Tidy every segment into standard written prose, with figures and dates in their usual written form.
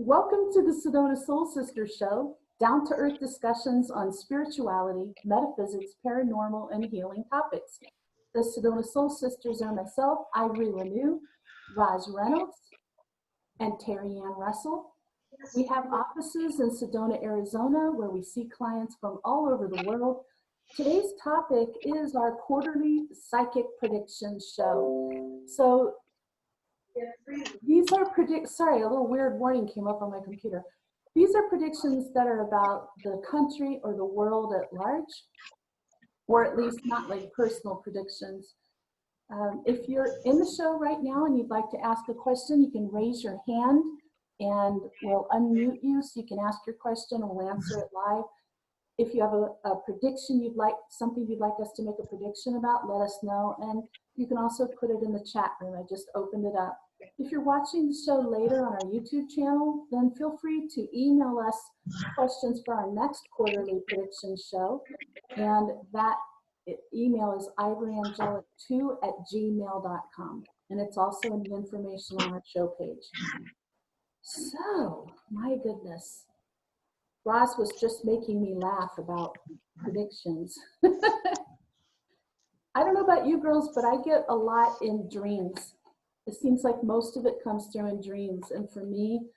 Welcome to the Sedona Soul Sisters show, down-to-earth discussions on spirituality, metaphysics, paranormal, and healing topics. The Sedona Soul Sisters are myself, Ivory Lanou, Raj Reynolds, and Terry Ann Russell. We have offices in Sedona, Arizona, where we see clients from all over the world. Today's topic is our quarterly psychic predictions show. So these are sorry, a little weird warning came up on my computer. These are predictions that are about the country or the world at large, or at least not like personal predictions. If you're in the show right now and you'd like to ask a question, you can raise your hand and we'll unmute you so you can ask your question and we'll answer it live. If you have a prediction something you'd like us to make a prediction about, let us know. And you can also put it in the chat room. I just opened it up. If you're watching the show later on our YouTube channel, then feel free to email us questions for our next quarterly prediction show. And that email is ivoryangelic2@gmail.com. And it's also in the information on our show page. So, my goodness. Ross was just making me laugh about predictions. I don't know about you girls, but I get a lot in dreams. It seems like most of it comes through in dreams. And for me,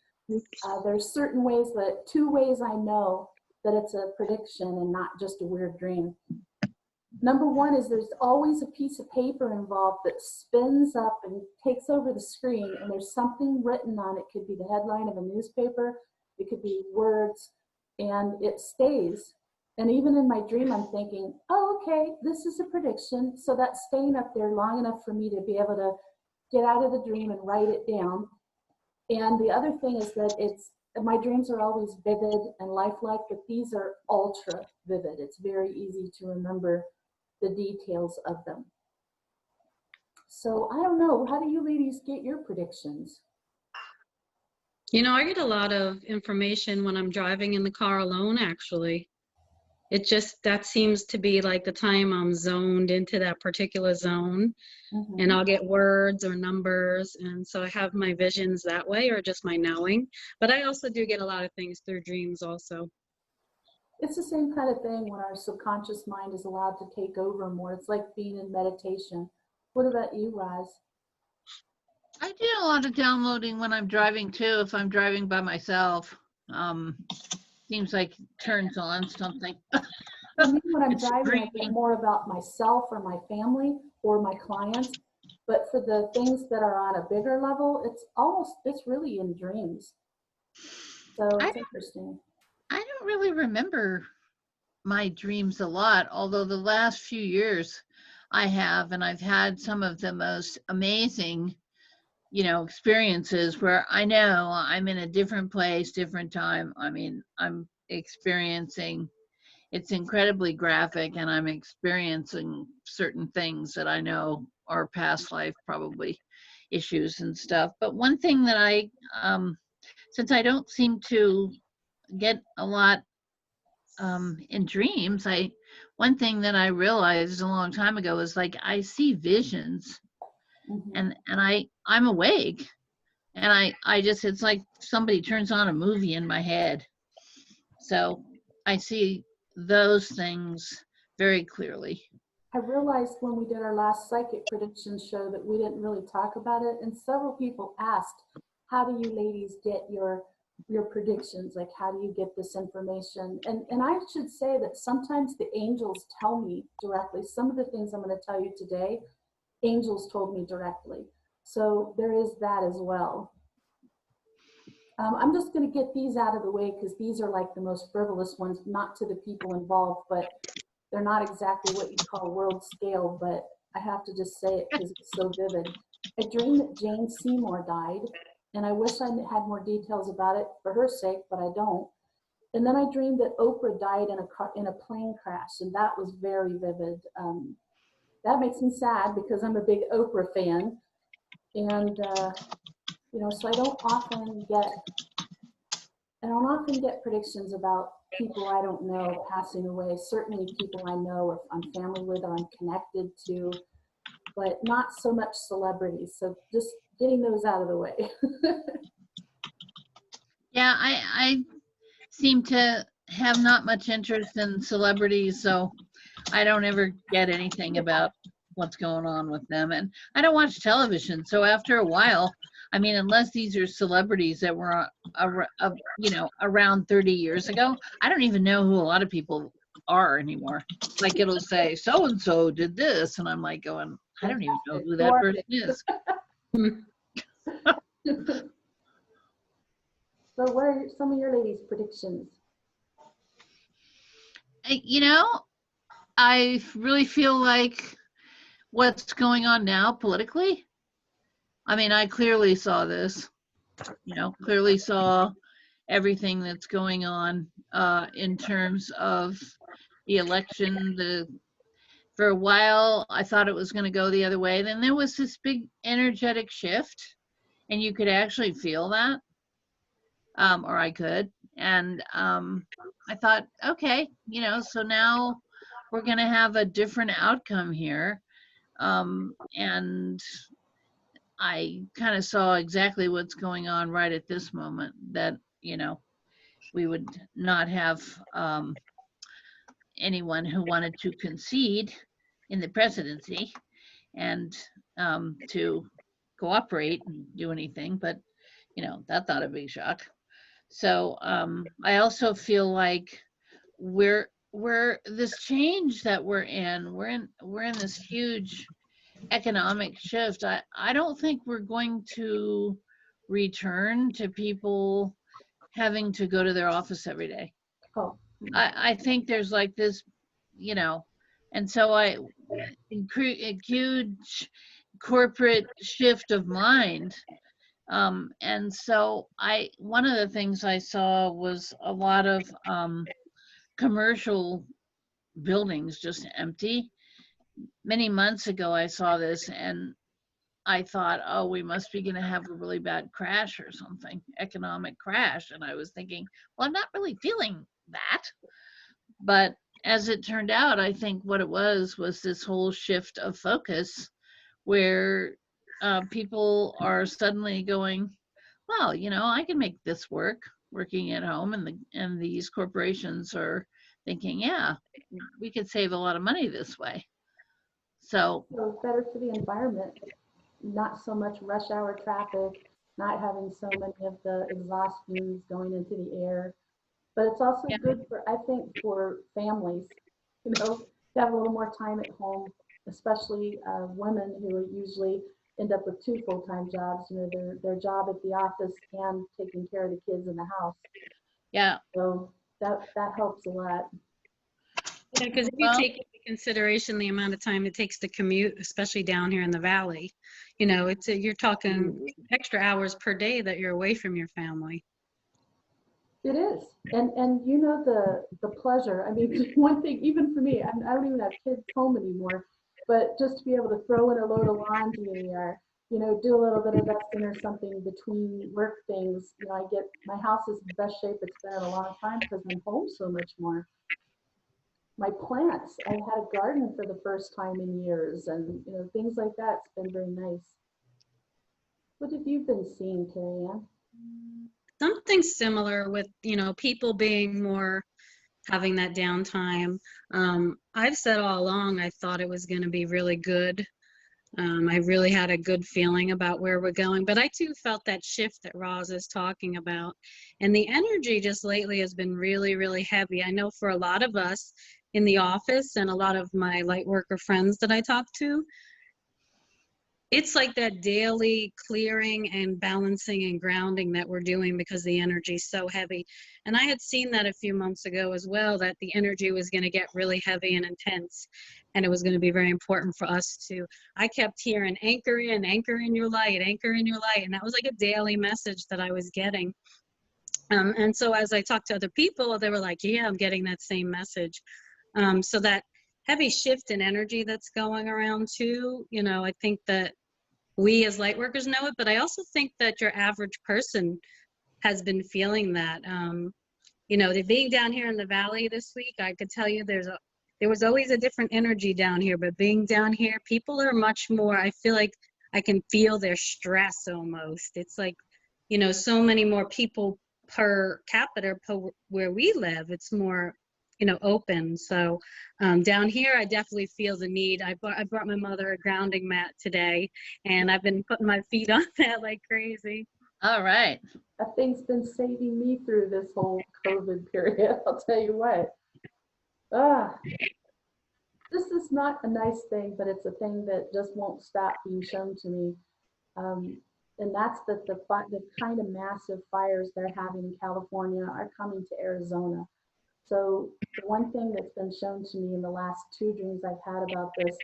there's certain ways two ways I know that it's a prediction and not just a weird dream. Number one is there's always a piece of paper involved that spins up and takes over the screen, and there's something written on it. It could be the headline of a newspaper, it could be words, and it stays. And even in my dream, I'm thinking, oh, okay, this is a prediction. So that's staying up there long enough for me to be able to get out of the dream and write it down. And the other thing is that my dreams are always vivid and lifelike, but these are ultra vivid. It's very easy to remember the details of them. So I don't know, how do you ladies get your predictions? You know, I get a lot of information when I'm driving in the car alone, actually. That seems to be like the time I'm zoned into that particular zone. Mm-hmm. And I'll get words or numbers. And so I have my visions that way, or just my knowing. But I also do get a lot of things through dreams also. It's the same kind of thing when our subconscious mind is allowed to take over more. It's like being in meditation. What about you, Roz? I do a lot of downloading when I'm driving too, if I'm driving by myself. Seems like it turns on something. For me, when I'm driving, I get more about myself or my family or my clients. But for the things that are on a bigger level, it's really in dreams. So it's interesting. I don't really remember my dreams a lot, although the last few years I have, and I've had some of the most amazing experiences where I know I'm in a different place, different time. I mean, I'm experiencing, it's incredibly graphic, and I'm experiencing certain things that I know are past life, probably issues and stuff. But one thing that since I don't seem to get a lot in dreams, one thing that I realized a long time ago is like I see visions. Mm-hmm. And I'm awake, and it's like somebody turns on a movie in my head. So I see those things very clearly. I realized when we did our last psychic prediction show that we didn't really talk about it, and several people asked, how do you ladies get your predictions? Like, how do you get this information? And I should say that sometimes the angels tell me directly. Some of the things I'm going to tell you today, angels told me directly. So there is that as well. I'm just going to get these out of the way because these are like the most frivolous ones, not to the people involved, but they're not exactly what you call world scale, but I have to just say it because it's so vivid. I dreamed that Jane Seymour died, and I wish I had more details about it for her sake, but I don't. And then I dreamed that Oprah died in a plane crash, and that was very vivid. That makes me sad because I'm a big Oprah fan. And, so I don't often get predictions about people I don't know passing away. Certainly people I know, if I'm family with or I'm connected to, but not so much celebrities. So just getting those out of the way. Yeah, Yeah, I seem to have not much interest in celebrities, so I don't ever get anything about what's going on with them. And I don't watch television, so after a while, I mean, unless these are celebrities that were, around 30 years ago, I don't even know who a lot of people are anymore. Like it'll say, so and so did this, and I'm like going, I don't even know who that person is. So what are some of your ladies' predictions? I really feel like what's going on now politically. I mean, I clearly saw this, clearly saw everything that's going on in terms of the election. For a while, I thought it was going to go the other way. Then there was this big energetic shift, and you could actually feel that, or I could. And I thought, okay, so now we're going to have a different outcome here. And I kind of saw exactly what's going on right at this moment, that, we would not have anyone who wanted to concede in the presidency and to cooperate and do anything, but, that's not a big shock. So I also feel like we're this change that we're in this huge economic shift. I don't think we're going to return to people having to go to their office every day. Oh, I think there's like this, and so a huge corporate shift of mind. And so one of the things I saw was a lot of commercial buildings just empty. Many months ago, I saw this and I thought, oh, we must be going to have a really bad crash or something, economic crash. And I was thinking, well, I'm not really feeling that. But as it turned out, I think what it was this whole shift of focus where people are suddenly going, well, I can make this work working at home. And these corporations are thinking, yeah, we could save a lot of money this way. So better for the environment, not so much rush hour traffic, not having so many of the exhaust fumes going into the air. But it's also yeah, good for, I think, for families, to have a little more time at home, especially women who usually end up with two full-time jobs, their job at the office and taking care of the kids in the house. yeah. So that helps a lot. Yeah, because if you take into consideration the amount of time it takes to commute, especially down here in the valley, you're talking extra hours per day that you're away from your family. It is, and the pleasure. I mean, one thing, even for me, I don't even have kids home anymore, but just to be able to throw in a load of laundry or do a little bit of dusting or something between work things. My house is the best shape it's been in a long time because I'm home so much more. My plants, I had a garden for the first time in years, and things like that. It's been very nice. What have you been seeing, Carrie Ann? Something similar with, people being more having that downtime. I've said all along, I thought it was going to be really good. I really had a good feeling about where we're going, but I too felt that shift that Roz is talking about. And the energy just lately has been really, really heavy. I know for a lot of us in the office and a lot of my light worker friends that I talk to, it's like that daily clearing and balancing and grounding that we're doing because the energy is so heavy. And I had seen that a few months ago as well, that the energy was going to get really heavy and intense. And it was going to be very important for us I kept hearing anchor in your light, anchor in your light. And that was like a daily message that I was getting. And so as I talked to other people, they were like, yeah, I'm getting that same message. So that heavy shift in energy that's going around too, I think that we as light workers know it, but I also think that your average person has been feeling that. Being down here in the valley this week, I could tell you there was always a different energy down here, but being down here, people are much more, I feel like I can feel their stress almost. It's like, so many more people per capita where we live, it's more, open. So down here, I definitely feel the need. I brought my mother a grounding mat today, and I've been putting my feet on that like crazy. All right. That thing's been saving me through this whole COVID period. I'll tell you what. Ah, this is not a nice thing, but it's a thing that just won't stop being shown to me. Um, and that's that the kind of massive fires they're having in California are coming to Arizona. So the one thing that's been shown to me in the last 2 dreams I've had about this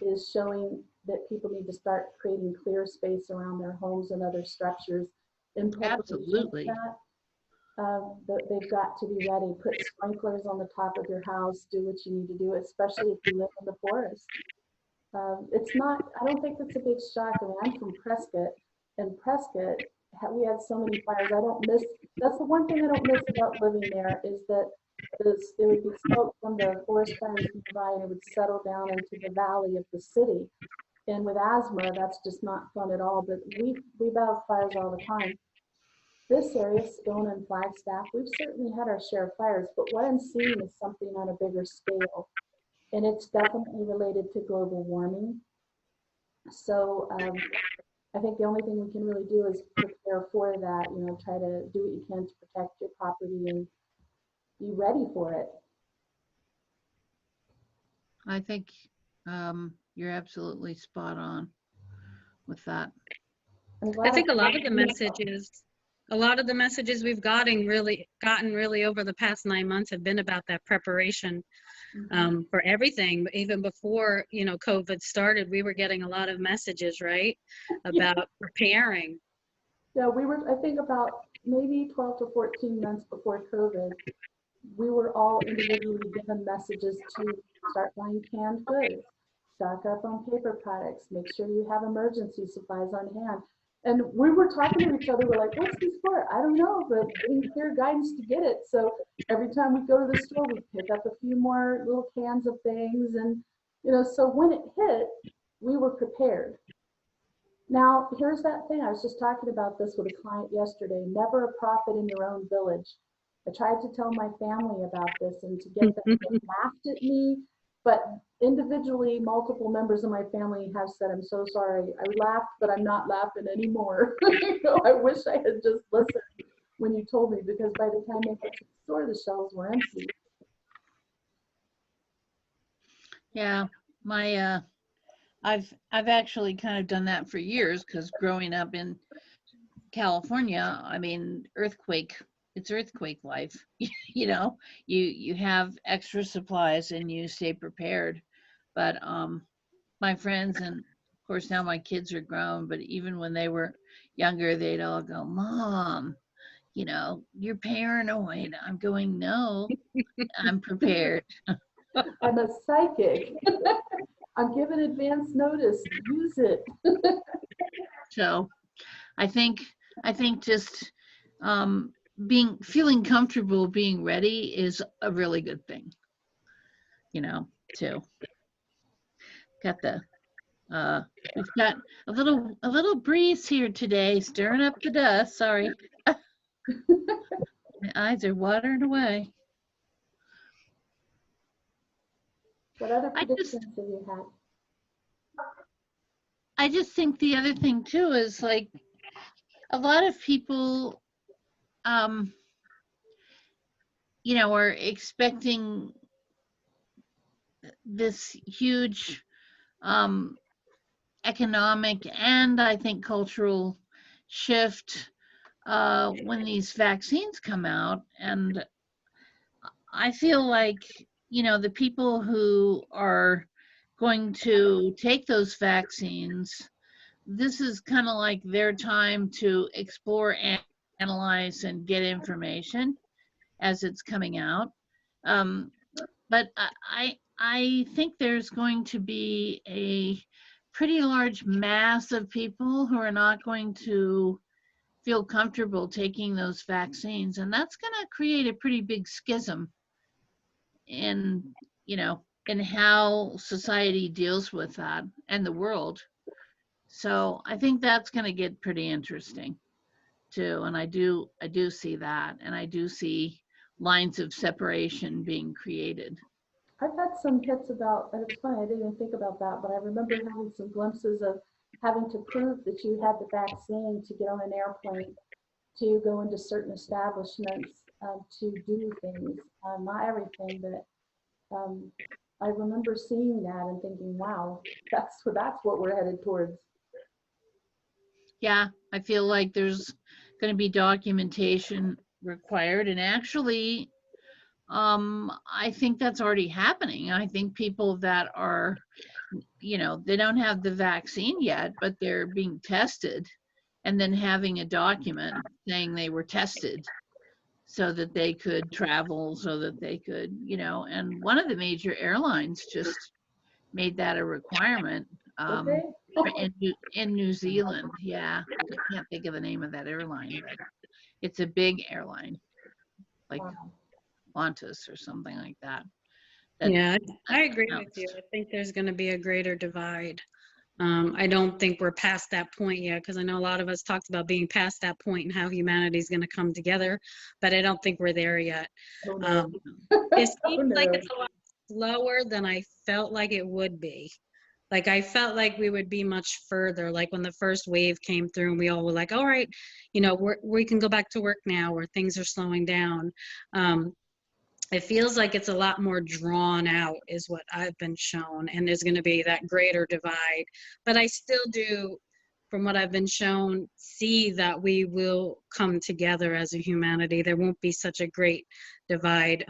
is showing that people need to start creating clear space around their homes and other structures in preparation for Absolutely. that. They've got to be ready. Put sprinklers on the top of your house. Do what you need to do, especially if you live in the forest. It's not, I don't think it's a big shock. I mean, I'm from Prescott, and Prescott, we had so many fires. I don't miss, that's the one thing I don't miss about living there is that it would be smoke from the forest fires nearby and it would settle down into the valley of the city. And with asthma, that's just not fun at all. But we battle fires all the time. This area, Sedona and Flagstaff, we've certainly had our share of fires, but what I'm seeing is something on a bigger scale. And it's definitely related to global warming. So I think the only thing we can really do is prepare for that, try to do what you can to protect your property and be ready for it. I think you're absolutely spot on with that. I think a lot of the messages we've gotten really over the past 9 months have been about that preparation for everything. But even before, COVID started, we were getting a lot of messages, right, about preparing. Yeah, I think about maybe 12 to 14 months before COVID, we were all individually given messages to start buying canned goods, stock up on paper products, make sure you have emergency supplies on hand. And we were talking to each other, we're like, what's this for? I don't know, but getting clear guidance to get it. So every time we go to the store, we pick up a few more little cans of things. And, so when it hit, we were prepared. Now, here's that thing. I was just talking about this with a client yesterday. Never a prophet in your own village. I tried to tell my family about this and to get them, they laughed at me, but individually, multiple members of my family have said, I'm so sorry. I laughed, but I'm not laughing anymore. I wish I had just listened when you told me, because by the time I got to the store, the shelves were empty. Yeah, my I've actually kind of done that for years because growing up in California, I mean, it's earthquake life. You have extra supplies and you stay prepared. But my friends, and of course now my kids are grown, but even when they were younger, they'd all go, Mom, you're paranoid. I'm going, no, I'm prepared. I'm a psychic. I'm given advance notice. Use it. So I think just feeling comfortable being ready is a really good thing, too. Got the we've got a little breeze here today, stirring up the dust. Sorry. My eyes are watering away. What other predictions have you had? I just think the other thing too is like a lot of people are expecting this huge economic and I think cultural shift when these vaccines come out. And I feel like, the people who are going to take those vaccines, this is kind of like their time to explore and analyze and get information as it's coming out. But I think there's going to be a pretty large mass of people who are not going to feel comfortable taking those vaccines, and that's going to create a pretty big schism in in how society deals with that and the world. So I think that's going to get pretty interesting too. And I do see that. And I do see lines of separation being created. I've had some hits about, and it's funny, I didn't even think about that, but I remember having some glimpses of having to prove that you had the vaccine to get on an airplane, to go into certain establishments, to do things, not everything, but I remember seeing that and thinking, wow, that's what we're headed towards. Yeah, I feel like there's going to be documentation required. And actually, I think that's already happening. I think people that are, they don't have the vaccine yet, but they're being tested, and then having a document saying they were tested so that they could travel, so that they could, and one of the major airlines just made that a requirement. Okay. In New Zealand. Yeah, I can't think of the name of that airline, but it's a big airline, like Wow. Qantas or something like that. Yeah, I agree with you. I think there's going to be a greater divide. I don't think we're past that point yet, because I know a lot of us talked about being past that point and how humanity is going to come together, but I don't think we're there yet. Oh, no. It seems like no. it's a lot slower than I felt like it would be. Like I felt like we would be much further, like when the first wave came through and we all were like, all right, we can go back to work now, or things are slowing down. It feels like it's a lot more drawn out is what I've been shown, and there's going to be that greater divide. But I still do, from what I've been shown, see that we will come together as a humanity. There won't be such a great divide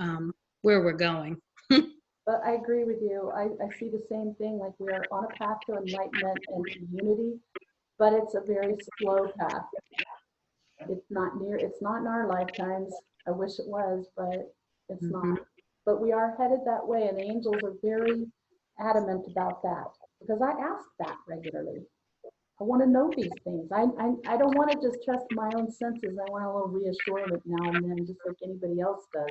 where we're going. But I agree with you. I see the same thing, like we are on a path to enlightenment and to unity, but it's a very slow path. It's not in our lifetimes. I wish it was, but it's not. But we are headed that way, and the angels are very adamant about that, because I ask that regularly. I want to know these things. I don't want to just trust my own senses. I want a little reassurance now and then, just like anybody else does.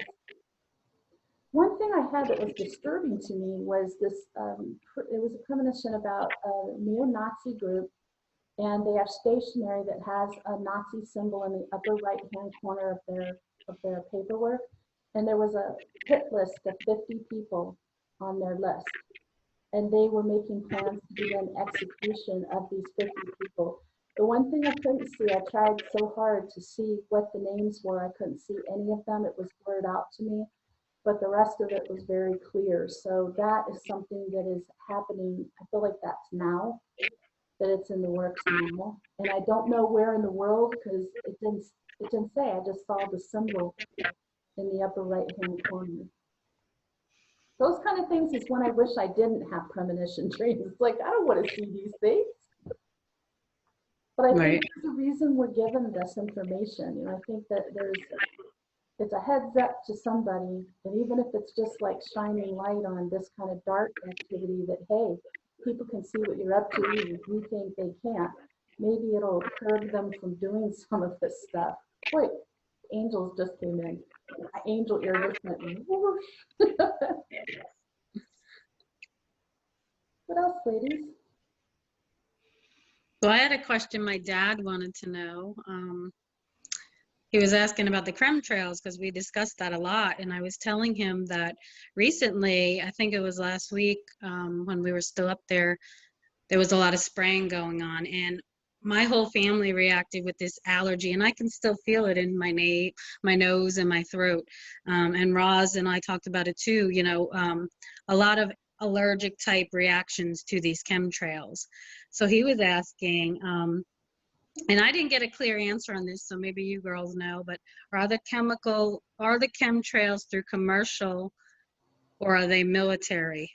One thing I had that was disturbing to me was this, it was a premonition about a neo-Nazi group, and they have stationery that has a Nazi symbol in the upper right-hand corner of their paperwork. And there was a hit list of 50 people on their list. And they were making plans to begin execution of these 50 people. The one thing I couldn't see, I tried so hard to see what the names were, I couldn't see any of them. It was blurred out to me, but the rest of it was very clear. So that is something that is happening. I feel like that's now, that it's in the works now. And I don't know where in the world, because it didn't say. I just saw the symbol in the upper right-hand corner. Those kind of things is when I wish I didn't have premonition dreams. It's like, I don't want to see these things. But I think there's a reason we're given this information. I think that it's a heads up to somebody, and even if it's just like shining light on this kind of dark activity, that, hey, people can see what you're up to, even if you think they can't. Maybe it'll curb them from doing some of this stuff. Wait, angels just came in. My angel ear just went whoosh. What else, ladies? So I had a question my dad wanted to know. He was asking about the chemtrails, because we discussed that a lot, and I was telling him that recently, I think it was last week, when we were still up there, there was a lot of spraying going on, and my whole family reacted with this allergy, and I can still feel it in my nose and my throat. And Roz and I talked about it too, a lot of allergic type reactions to these chemtrails. So he was asking, and I didn't get a clear answer on this, so maybe you girls know, but are the chemtrails through commercial, or are they military?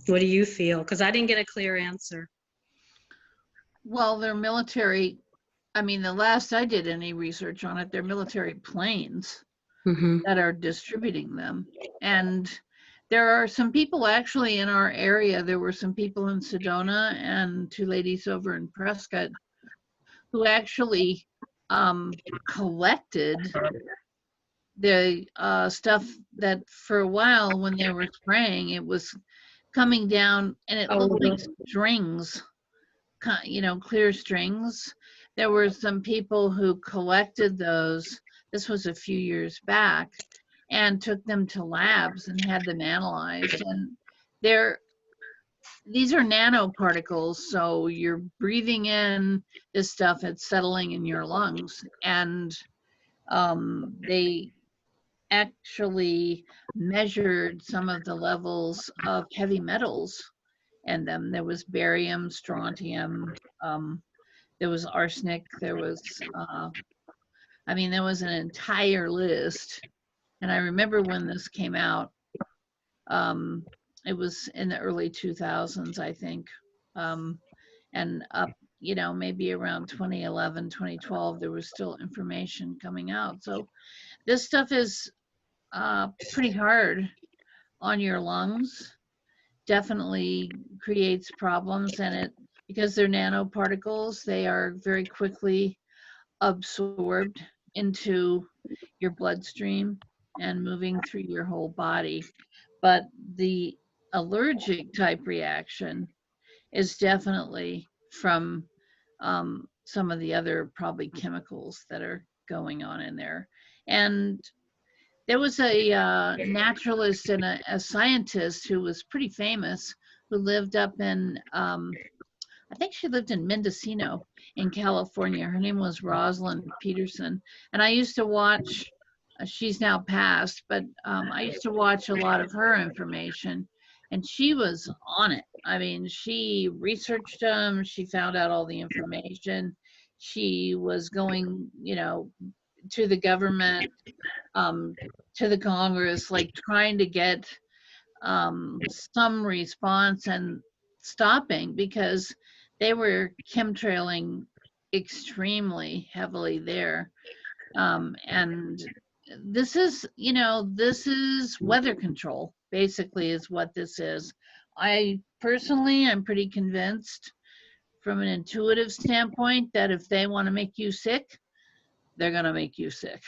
What do you feel? Because I didn't get a clear answer. Well, they're military. I mean, the last I did any research on it, they're military planes that are distributing them. And there are some people actually in our area. There were some people in Sedona and two ladies over in Prescott who actually collected the stuff that for a while, when they were spraying, it was coming down and it looked like strings, clear strings. there were some people who collected those. This was a few years back, and took them to labs and had them analyzed. And they're these are nanoparticles, so you're breathing in this stuff, it's settling in your lungs, and they actually measured some of the levels of heavy metals in them. There was barium, strontium, there was arsenic, there was, there was an entire list. And I remember when this came out, it was in the early 2000s, I think. And up, maybe around 2011, 2012, there was still information coming out. So this stuff is pretty hard on your lungs. Definitely creates problems, and because they're nanoparticles, they are very quickly absorbed into your bloodstream and moving through your whole body. But the allergic type reaction is definitely from some of the other probably chemicals that are going on in there. And there was a naturalist and a scientist who was pretty famous, who lived up in, I think she lived in Mendocino in California. Her name was Rosalind Peterson. And I used to watch, she's now passed, but I used to watch a lot of her information, and she was on it. I mean, she researched them, she found out all the information. She was going, to the government, to the Congress, like trying to get some response and stopping, because they were chemtrailing extremely heavily there. And this is, this is weather control, basically, is what this is. I personally, I'm pretty convinced from an intuitive standpoint that if they want to make you sick, they're going to make you sick,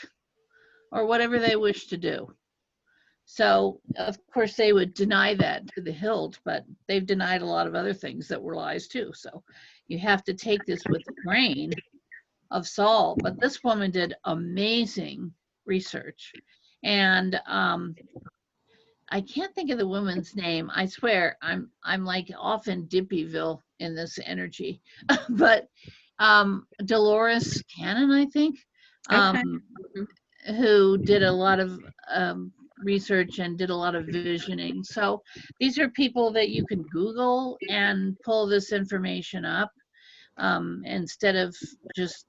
or whatever they wish to do. So, of course, they would deny that to the hilt, but they've denied a lot of other things that were lies too. So you have to take this with a grain of salt. But this woman did amazing research. And I can't think of the woman's name. I swear, I'm like off in Dippyville in this energy. But Dolores Cannon, I think. Okay. Who did a lot of research and did a lot of visioning. So these are people that you can Google and pull this information up, instead of just,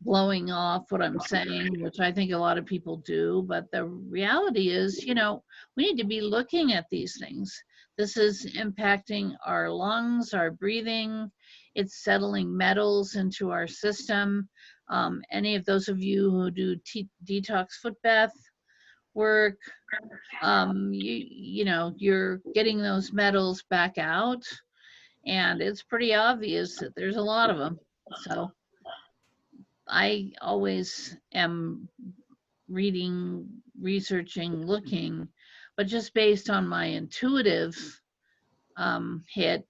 blowing off what I'm saying, which I think a lot of people do. But the reality is, we need to be looking at these things. This is impacting our lungs, our breathing. It's settling metals into our system. Any of those of you who do detox foot bath work, you're getting those metals back out, and it's pretty obvious that there's a lot of them. So I always am reading, researching, looking, but just based on my intuitive hit.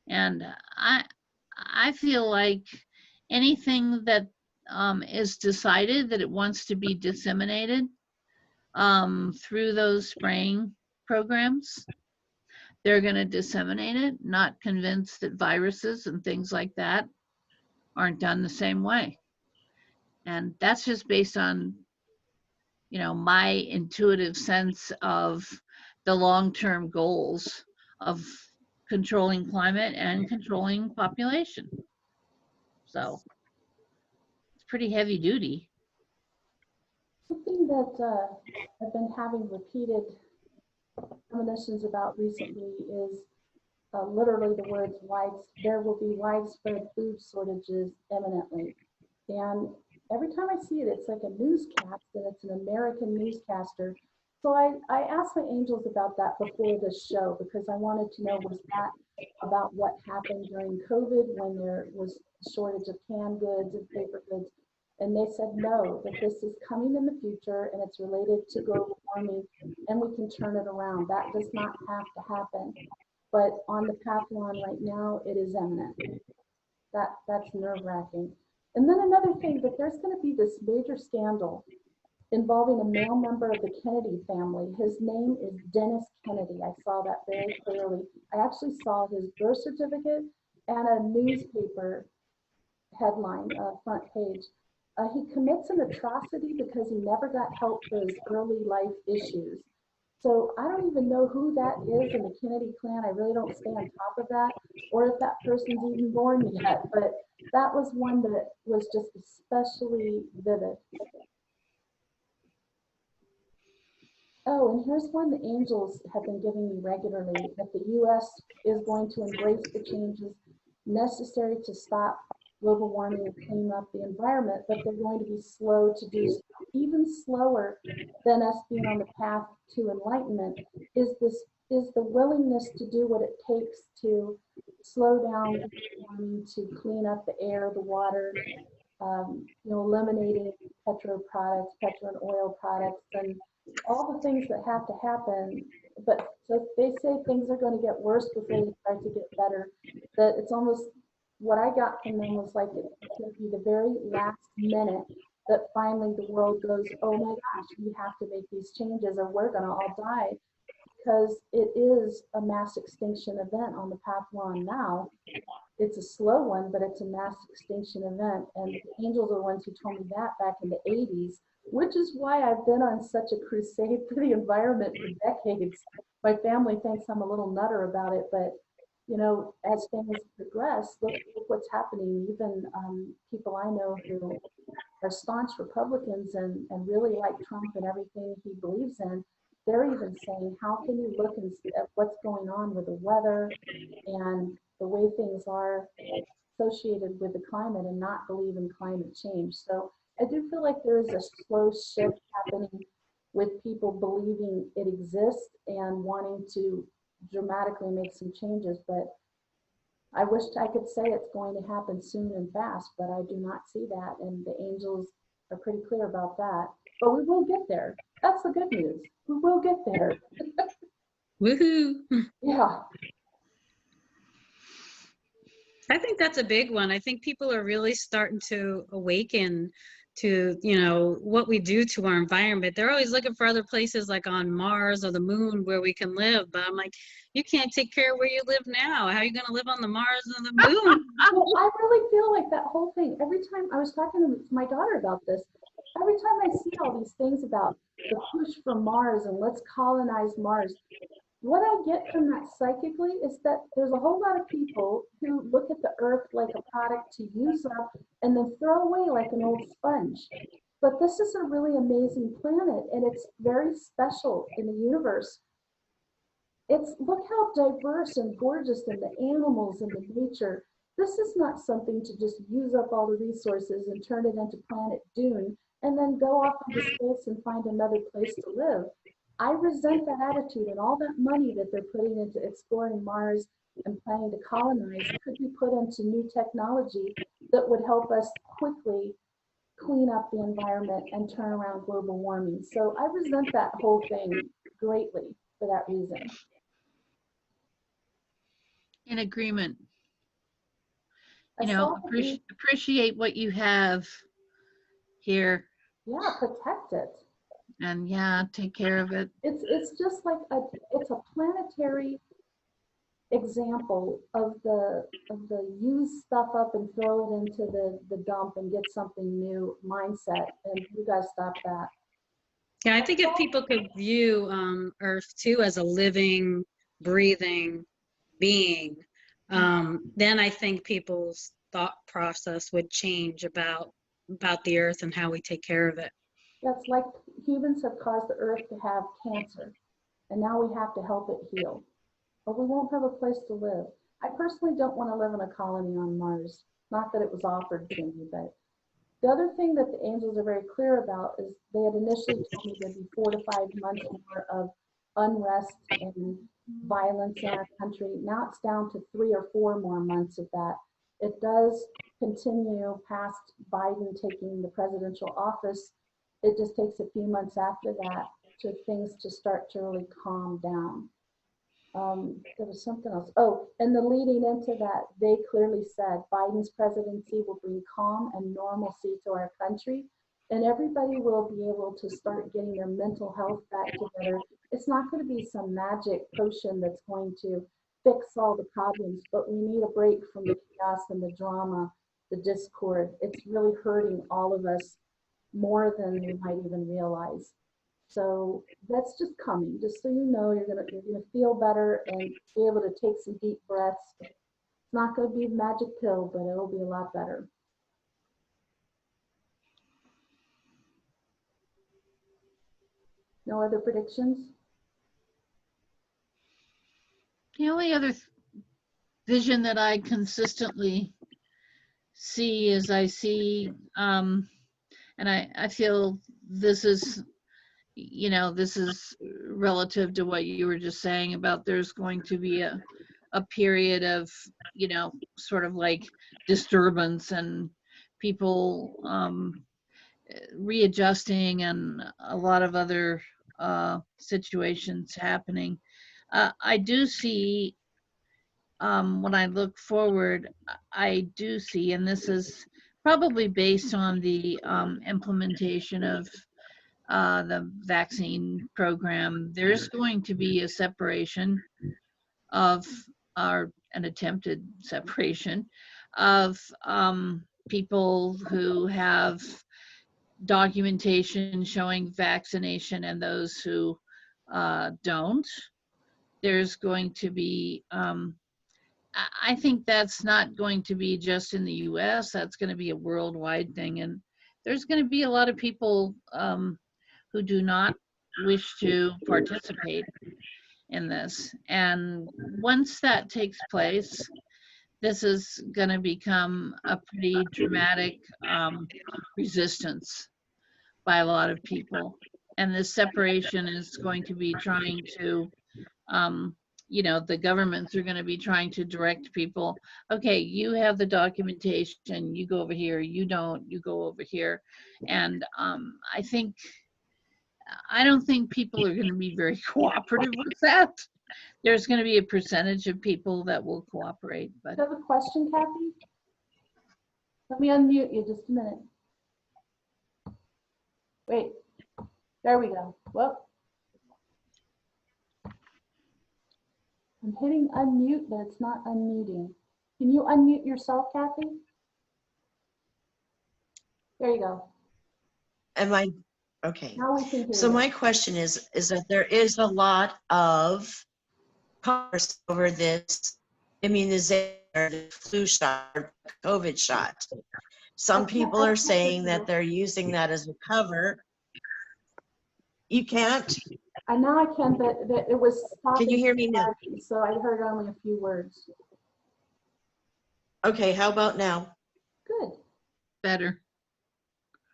And I feel like anything that is decided that it wants to be disseminated through those spraying programs, they're going to disseminate it, not convinced that viruses and things like that aren't done the same way. And that's just based on, my intuitive sense of the long-term goals of controlling climate and controlling population. So it's pretty heavy duty. Something that I've been having repeated premonitions about recently is literally the words, there will be widespread food shortages imminently. And every time I see it, it's like a newscast, and it's an American newscaster. So I asked my angels about that before this show, because I wanted to know, was that about what happened during COVID when there was a shortage of canned goods and paper goods? And they said no, that this is coming in the future, and it's related to global warming, and we can turn it around. That does not have to happen. But on the path we're on right now, it is imminent. That's nerve-wracking. And then another thing, that there's going to be this major scandal involving a male member of the Kennedy family. His name is Dennis Kennedy. I saw that very clearly. I actually saw his birth certificate and a newspaper headline, front page. He commits an atrocity because he never got help for his early life issues. So I don't even know who that is in the Kennedy clan. I really don't stay on top of that, or if that person's even born yet. But that was one that was just especially vivid. Oh, and here's one the angels have been giving me regularly, that the U.S. is going to embrace the changes necessary to stop global warming and clean up the environment, but they're going to be slow to do so. Even slower than us being on the path to enlightenment is the willingness to do what it takes to slow down global warming, to clean up the air, the water, eliminating petro and oil products, and all the things that have to happen. But so they say things are going to get worse before they start to get better. That it's almost, what I got from them was like it's going to be the very last minute that finally the world goes, oh my gosh, we have to make these changes or we're going to all die, because it is a mass extinction event on the path we're on now. It's a slow one, but it's a mass extinction event. And the angels are the ones who told me that back in the 80s, which is why I've been on such a crusade for the environment for decades. My family thinks I'm a little nutter about it, but as things progress, look what's happening. Even people I know who are staunch Republicans and really like Trump and everything he believes in, they're even saying, how can you look at what's going on with the weather and the way things are associated with the climate and not believe in climate change? So I do feel like there is a slow shift happening with people believing it exists and wanting to dramatically make some changes. But I wish I could say it's going to happen soon and fast, but I do not see that. And the angels are pretty clear about that. But we will get there. That's the good news. We will get there. Woohoo! Yeah. I think that's a big one. I think people are really starting to awaken to, what we do to our environment. They're always looking for other places like on Mars or the moon where we can live. But I'm like, you can't take care of where you live now. How are you going to live on the Mars and the moon? Well, I really feel like that whole thing, every time I was talking to my daughter about this, every time I see all these things about the push for Mars and let's colonize Mars, what I get from that psychically is that there's a whole lot of people who look at the earth like a product to use up and then throw away like an old sponge. But this is a really amazing planet, and it's very special in the universe. Look how diverse and gorgeous, and the animals and the nature. This is not something to just use up all the resources and turn it into Planet Dune and then go off into space and find another place to live. I resent that attitude, and all that money that they're putting into exploring Mars and planning to colonize could be put into new technology that would help us quickly clean up the environment and turn around global warming. So I resent that whole thing greatly for that reason. In agreement. I Appreciate what you have here. Yeah, protect it. And take care of it. It's just like it's a planetary example of the use stuff up and throw it into the dump and get something new mindset. And you guys stop that. Yeah, I think if people could view Earth too as a living, breathing being, then I think people's thought process would change about the Earth and how we take care of it. That's like humans have caused the Earth to have cancer, and now we have to help it heal, or we won't have a place to live. I personally don't want to live in a colony on Mars. Not that it was offered to me, but the other thing that the angels are very clear about is they had initially told me there'd be 4 to 5 months more of unrest and violence in our country. Now it's down to 3 or 4 more months of that. It does continue past Biden taking the presidential office. It just takes a few months after that for things to start to really calm down. There was something else. Oh, and the leading into that, they clearly said Biden's presidency will bring calm and normalcy to our country, and everybody will be able to start getting their mental health back together. It's not going to be some magic potion that's going to fix all the problems, but we need a break from the chaos and the drama, the discord. It's really hurting all of us more than we might even realize. So that's just coming. Just so you know, you're gonna feel better and be able to take some deep breaths. It's not gonna be a magic pill, but it'll be a lot better. No other predictions? The only other vision that I consistently see is I see, and I feel this is, this is relative to what you were just saying about there's going to be a period of, sort of like disturbance and people readjusting and a lot of other situations happening. I do see, when I look forward, I do see, and this is probably based on the implementation of the vaccine program, there's going to be a separation of, or an attempted separation of people who have documentation showing vaccination and those who don't. There's going to be, I think that's not going to be just in the US, that's going to be a worldwide thing. And there's going to be a lot of people who do not wish to participate in this. And once that takes place, this is going to become a pretty dramatic resistance by a lot of people. And this separation is going to be trying to, the governments are going to be trying to direct people. Okay, you have the documentation, you go over here, you don't, you go over here. And I don't think people are going to be very cooperative with that. There's going to be a percentage of people that will cooperate, but Do you have a question, Kathy? Let me unmute you just a minute. Wait, there we go. Well, I'm hitting unmute, but it's not unmuting. Can you unmute yourself, Kathy? There you go. Am I okay? Now we can hear So you. my question is that there is a lot of controversy over this immunization, or the flu shot, or COVID shot. Some people are saying that they're using that as a cover. You can't? Now I can, but it was stopping. Can you hear me now? So I heard only a few words. Okay, how about now? Good. better.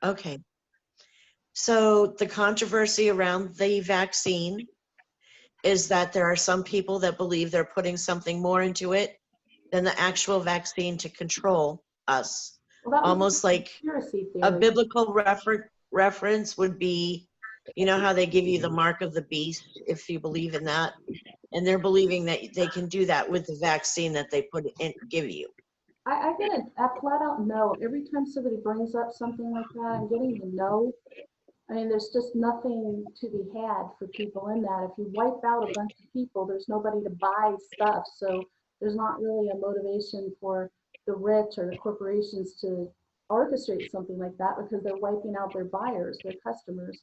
Okay. So the controversy around the vaccine is that there are some people that believe they're putting something more into it than the actual vaccine to control us. Well, that was Almost like conspiracy a theory. biblical reference would be, you know how they give you the mark of the beast, if you believe in that? And they're believing that they can do that with the vaccine that they give you. I get a flat out no. Every time somebody brings up something like that, I'm getting a no. I mean, there's just nothing to be had for people in that. If you wipe out a bunch of people, there's nobody to buy stuff. So there's not really a motivation for the rich or the corporations to orchestrate something like that because they're wiping out their buyers, their customers.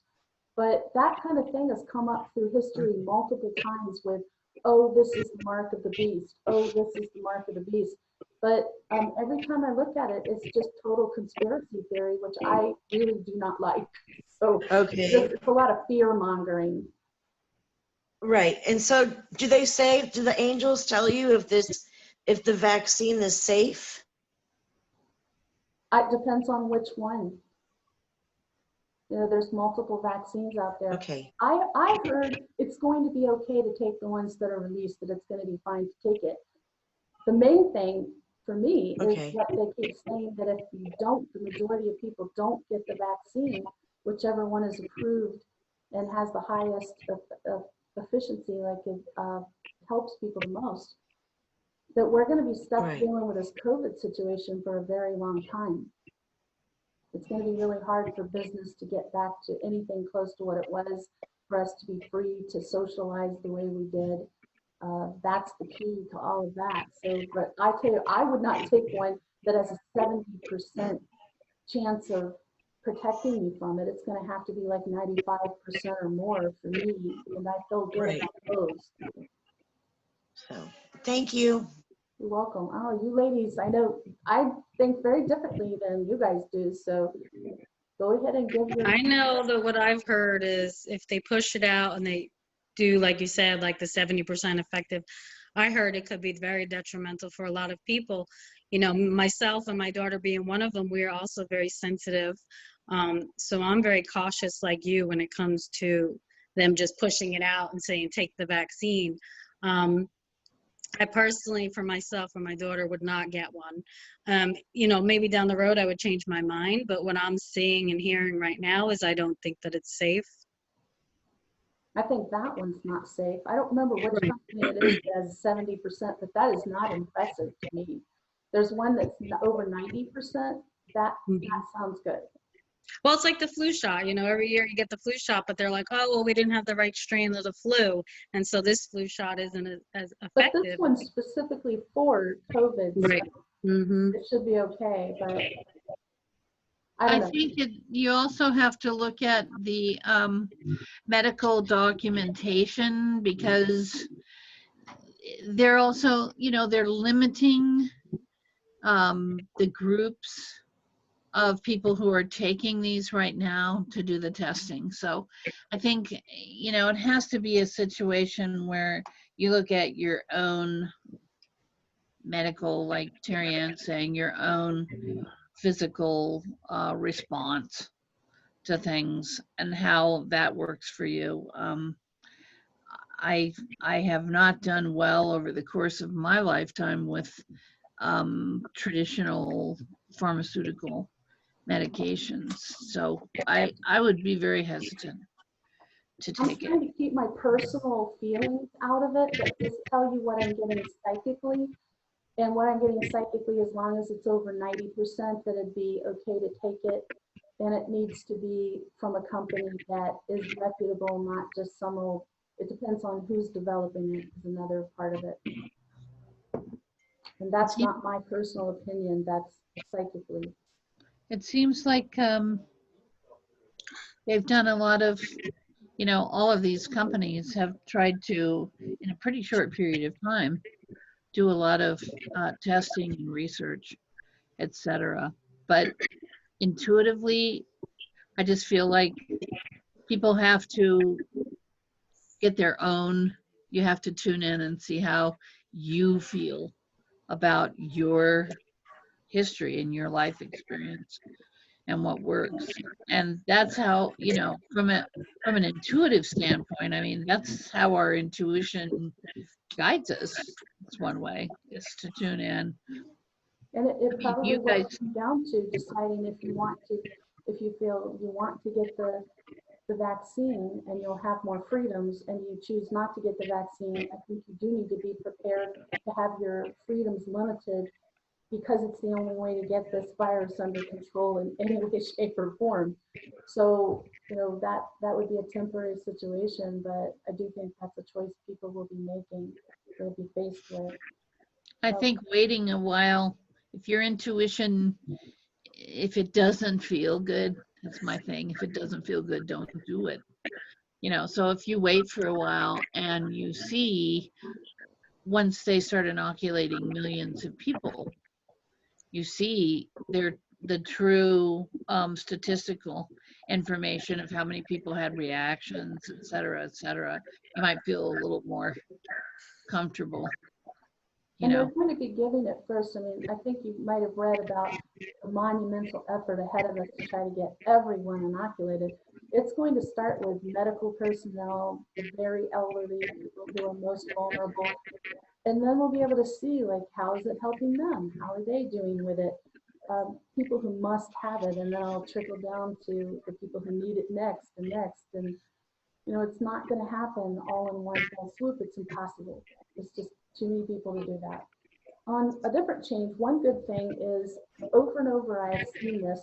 But that kind of thing has come up through history multiple times with, oh, this is the mark of the beast. Oh, this is the mark of the beast. But every time I look at it, it's just total conspiracy theory, which I really do not like. So Okay. it's a lot of fear mongering. Right. And so do the angels tell you if the vaccine is safe? It depends on which one. You know, there's multiple vaccines out there. Okay. I heard it's going to be okay to take the ones that are released, that it's going to be fine to take it. The main thing for me Okay. is what they keep saying, that if you don't, the majority of people don't get the vaccine, whichever one is approved and has the highest efficiency, like helps people the most, that we're going to be stuck Right. dealing with this COVID situation for a very long time. It's going to be really hard for business to get back to anything close to what it was, for us to be free to socialize the way we did. That's the key to all of that. So, but I tell you, I would not take one that has a 70% chance of protecting me from it. It's going to have to be like 95% or more for me, and I feel good Right. about those. So, thank you. You're welcome. Oh, you ladies, I know I think very differently than you guys do, so go ahead and give your. I know that what I've heard is if they push it out and they do, like you said, like the 70% effective, I heard it could be very detrimental for a lot of people. You know, myself and my daughter being one of them, we're also very sensitive. So I'm very cautious like you when it comes to them just pushing it out and saying, take the vaccine. I personally, for myself or my daughter, would not get one. You know, maybe down the road I would change my mind, but what I'm seeing and hearing right now is I don't think that it's safe. I think that one's not safe. I don't remember which company it is that has 70%, but that is not impressive to me. There's one that's over 90%. That sounds good. Well, it's like the flu shot. You know, every year you get the flu shot, but they're like, oh, well, we didn't have the right strain of the flu. And so this flu shot isn't as But effective. this one's specifically for COVID, Right. so it should be okay. But I don't know. think you also have to look at the medical documentation, because they're also, they're limiting the groups of people who are taking these right now to do the testing. So I think, it has to be a situation where you look at your own medical, like Terry Ann saying, your own physical response to things and how that works for you. I have not done well over the course of my lifetime with traditional pharmaceutical medications. So I would be very hesitant to I'm take it. trying to keep my personal feelings out of it, but just tell you what I'm getting psychically. And what I'm getting psychically, as long as it's over 90%, that it'd be okay to take it. And it needs to be from a company that is reputable, not just some old, it depends on who's developing it, is another part of it. And that's not my personal opinion, that's psychically. It seems like they've done a lot of, all of these companies have tried to, in a pretty short period of time, do a lot of testing and research, etc. But intuitively, I just feel like people have to get their own, you have to tune in and see how you feel about your history and your life experience and what works. And that's how, from an intuitive standpoint, I mean, that's how our intuition guides us. It's one way, is to tune in. And it probably You will guys, come down to deciding if you want to, if you feel you want to get the vaccine and you'll have more freedoms, and you choose not to get the vaccine, I think you do need to be prepared to have your freedoms limited, because it's the only way to get this virus under control in any way, shape, or form. So, that would be a temporary situation, but I do think that's a choice people will be making, they'll be faced with. I think waiting a while, if your intuition, if it doesn't feel good, that's my thing. If it doesn't feel good, don't do it. So if you wait for a while and you see, once they start inoculating millions of people, you see the true statistical information of how many people had reactions, et cetera, you might feel a little more comfortable. And they're going to be giving it first. I mean, I think you might have read about the monumental effort ahead of us to try to get everyone inoculated. It's going to start with medical personnel, the very elderly, people who are most vulnerable. And then we'll be able to see, like, how is it helping them? How are they doing with it? People who must have it, and then I'll trickle down to the people who need it next and next. And You know, it's not going to happen all in one fell swoop. It's impossible. It's just too many people to do that. On a different change, one good thing is over and over I've seen this,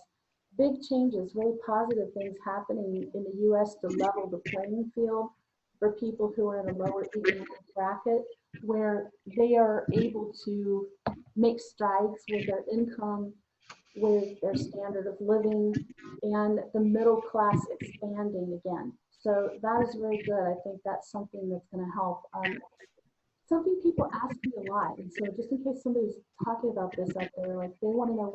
big changes, really positive things happening in the US to level the playing field for people who are in a lower economic bracket, where they are able to make strides with their income, with their standard of living, and the middle class expanding again. So that is very good. I think that's something that's going to help. Something people ask me a lot, and so just in case somebody's talking about this out there, like they want to know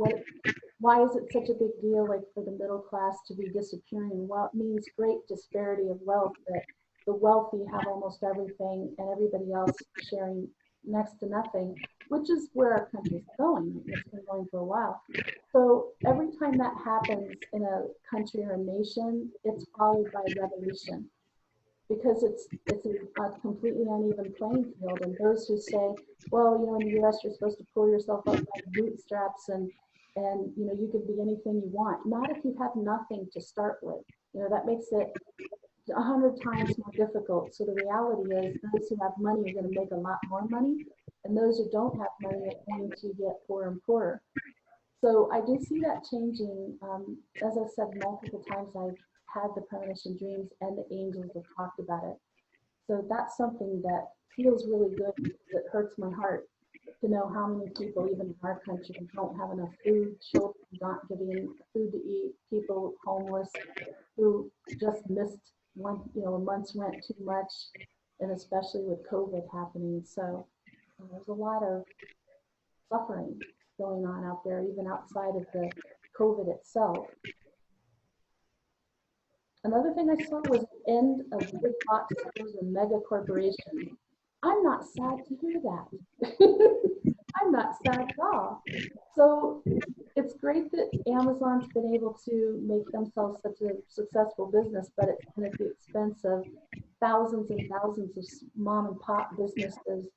why is it such a big deal, like for the middle class to be disappearing? Well, it means great disparity of wealth, that the wealthy have almost everything and everybody else sharing next to nothing, which is where our country's going. It's been going for a while. So every time that happens in a country or a nation, it's followed by revolution, because it's a completely uneven playing field. And those who say, well, you know, in the US you're supposed to pull yourself up by the bootstraps, and you know, you could be anything you want. Not if you have nothing to start with. You know, that makes it 100 times more difficult. So the reality is those who have money are going to make a lot more money, and those who don't have money are going to get poorer and poorer. So I do see that changing. As I said multiple times, I've had the premonition dreams, and the angels have talked about it. So that's something that feels really good. It hurts my heart to know how many people, even in our country, don't have enough food, children not getting food to eat, people homeless who just missed a month's rent too much, and especially with COVID happening. So there's a lot of suffering going on out there, even outside of the COVID itself. Another thing I saw was the end of big box stores and mega corporations. I'm not sad to hear that. I'm not sad at all. So it's great that Amazon's been able to make themselves such a successful business, but it's been at the expense of thousands and thousands of mom and pop businesses.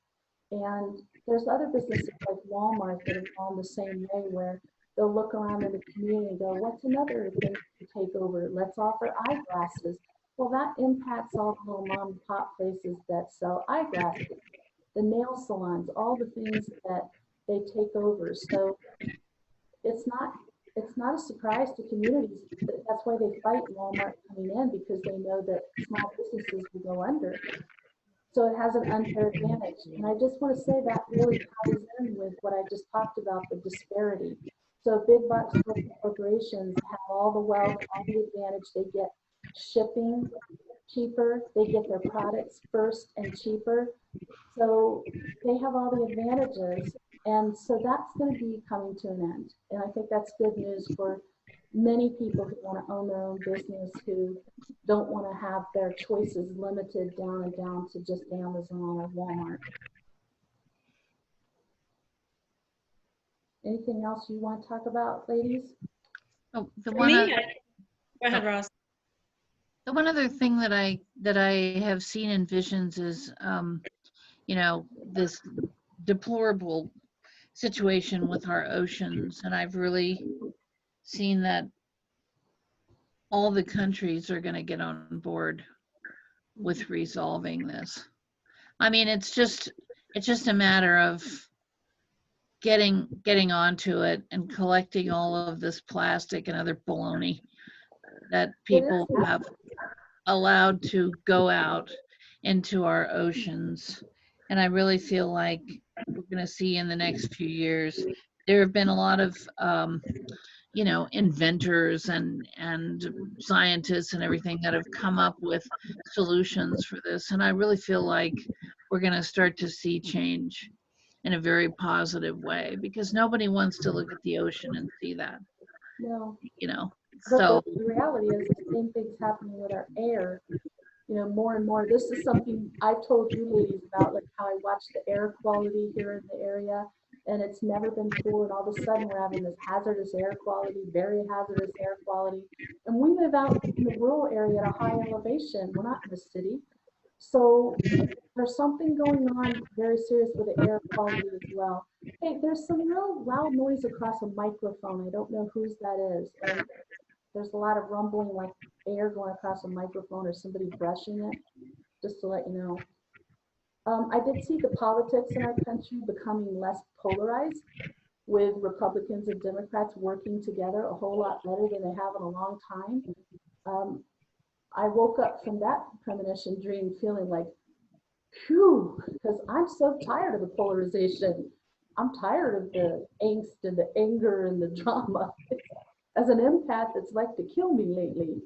And there's other businesses like Walmart that have gone the same way, where they'll look around in the community and go, what's another thing to take over? Let's offer eyeglasses. Well, that impacts all the little mom and pop places that sell eyeglasses, the nail salons, all the things that they take over. So it's not a surprise to communities. That's why they fight Walmart coming in, because they know that small businesses will go under. So it has an unfair advantage. And I just want to say that really ties in with what I just talked about, the disparity. So big box corporations have all the wealth, all the advantage. They get shipping cheaper. They get their products first and cheaper. So they have all the advantages. And so that's going to be coming to an end. And I think that's good news for many people who want to own their own business, who don't want to have their choices limited down and down to just Amazon or Walmart. Anything else you want to talk about, ladies? Oh, For me, go ahead, Ross. the one other thing that I have seen in visions is, you know, this deplorable situation with our oceans, and I've really seen that all the countries are going to get on board with resolving this. I mean, it's just a matter of getting onto it and collecting all of this plastic and other baloney that people have allowed to go out into our oceans. And I really feel like we're going to see in the next few years, there have been a lot of you know, inventors and scientists and everything that have come up with solutions for this. And I really feel like we're going to start to see change in a very positive way, because nobody wants to look at the ocean and see that. No. You know, But so the reality is the same thing's happening with our air. You know, more and more. This is something I've told you ladies about, like how I watch the air quality here in the area, and it's never been cool. And all of a sudden, we're having this hazardous air quality, very hazardous air quality. And we live out in the rural area at a high elevation. We're not in the city. So there's something going on very serious with the air quality as well. Hey, there's some real loud noise across a microphone. I don't know whose that is. And there's a lot of rumbling, like air going across a microphone or somebody brushing it, just to let you know. I did see the politics in our country becoming less polarized, with Republicans and Democrats working together a whole lot better than they have in a long time. I woke up from that premonition dream feeling like, phew, because I'm so tired of the polarization. I'm tired of the angst and the anger and the drama. As an empath, it's like to kill me lately.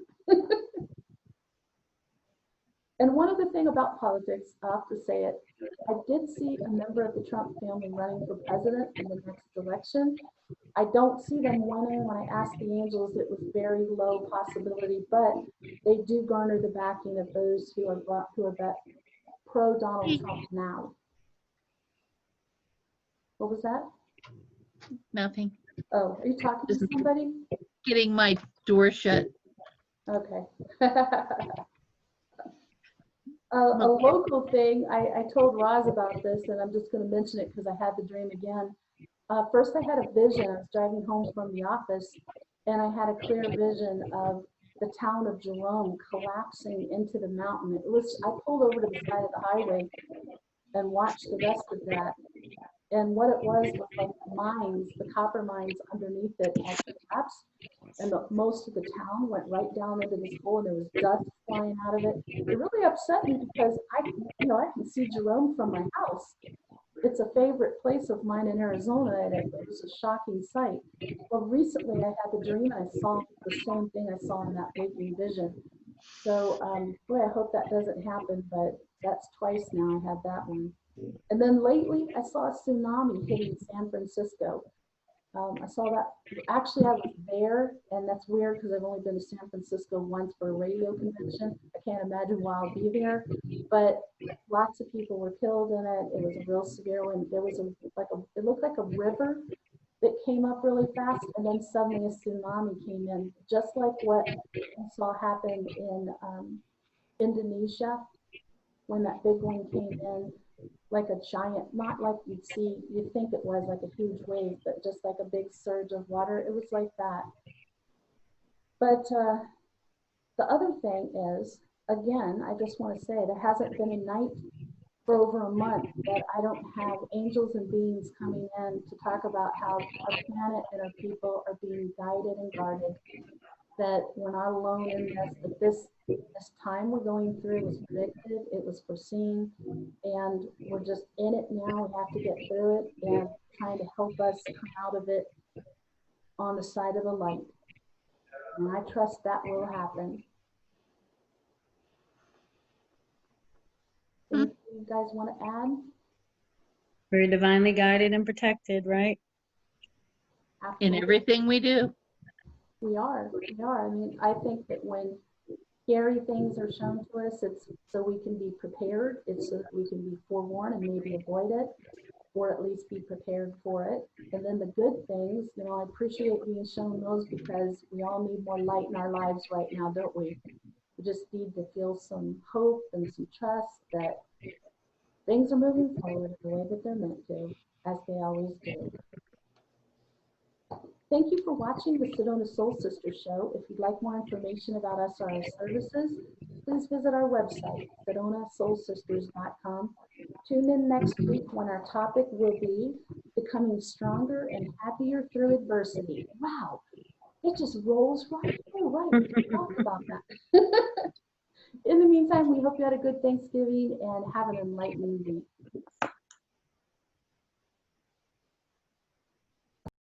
And one other thing about politics, I'll have to say it, I did see a member of the Trump family running for president in the next election. I don't see them winning. When I asked the angels, it was very low possibility, but they do garner the backing of those who are pro Donald Trump now. What was that? Nothing. Oh, are you talking to somebody? Getting my door shut. Okay. A local thing, I told Roz about this, and I'm just going to mention it because I had the dream again. First, I had a vision. I was driving home from the office, and I had a clear vision of the town of Jerome collapsing into the mountain. I pulled over to the side of the highway and watched the rest of that. And what it was like the mines, the copper mines underneath it had collapsed, and most of the town went right down into this hole, and there was dust flying out of it. It really upset me because I can see Jerome from my house. It's a favorite place of mine in Arizona, and it was a shocking sight. Well, recently I had the dream, and I saw the same thing I saw in that waking vision. So, boy, I hope that doesn't happen, but that's twice now I had that one. And then lately, I saw a tsunami hitting San Francisco. I saw that. Actually, I was there, and that's weird because I've only been to San Francisco once for a radio convention. I can't imagine why I'll be there, but lots of people were killed in it. It was a real severe one. There was it looked like a river that came up really fast, and then suddenly a tsunami came in, just like what I saw happen in Indonesia when that big one came in, like a giant, not like you'd think it was like a huge wave, but just like a big surge of water. It was like that. But the other thing is, again, I just want to say there hasn't been a night for over a month that I don't have angels and beings coming in to talk about how our planet and our people are being guided and guarded, that we're not alone in this, that this time we're going through was predicted, it was foreseen, and we're just in it now. We have to get through it and trying to help us come out of it on the side of the light. And I trust that will happen. Anything you guys want to add? We're divinely guided and protected, right? In everything we do. We are. I mean, I think that when scary things are shown to us, it's so we can be prepared. It's so that we can be forewarned and maybe avoid it, or at least be prepared for it. And then the good things, I appreciate being shown those because we all need more light in our lives right now, don't we? We just need to feel some hope and some trust that things are moving forward the way that they're meant to, as they always do. Thank you for watching the Sedona Soul Sisters show. If you'd like more information about us or our services, please visit our website, sedonasoulsisters.com. Tune in next week when our topic will be becoming stronger and happier through adversity. Wow, it just rolls right through, right? We can talk about that. In the meantime, we hope you had a good Thanksgiving and have an enlightening week.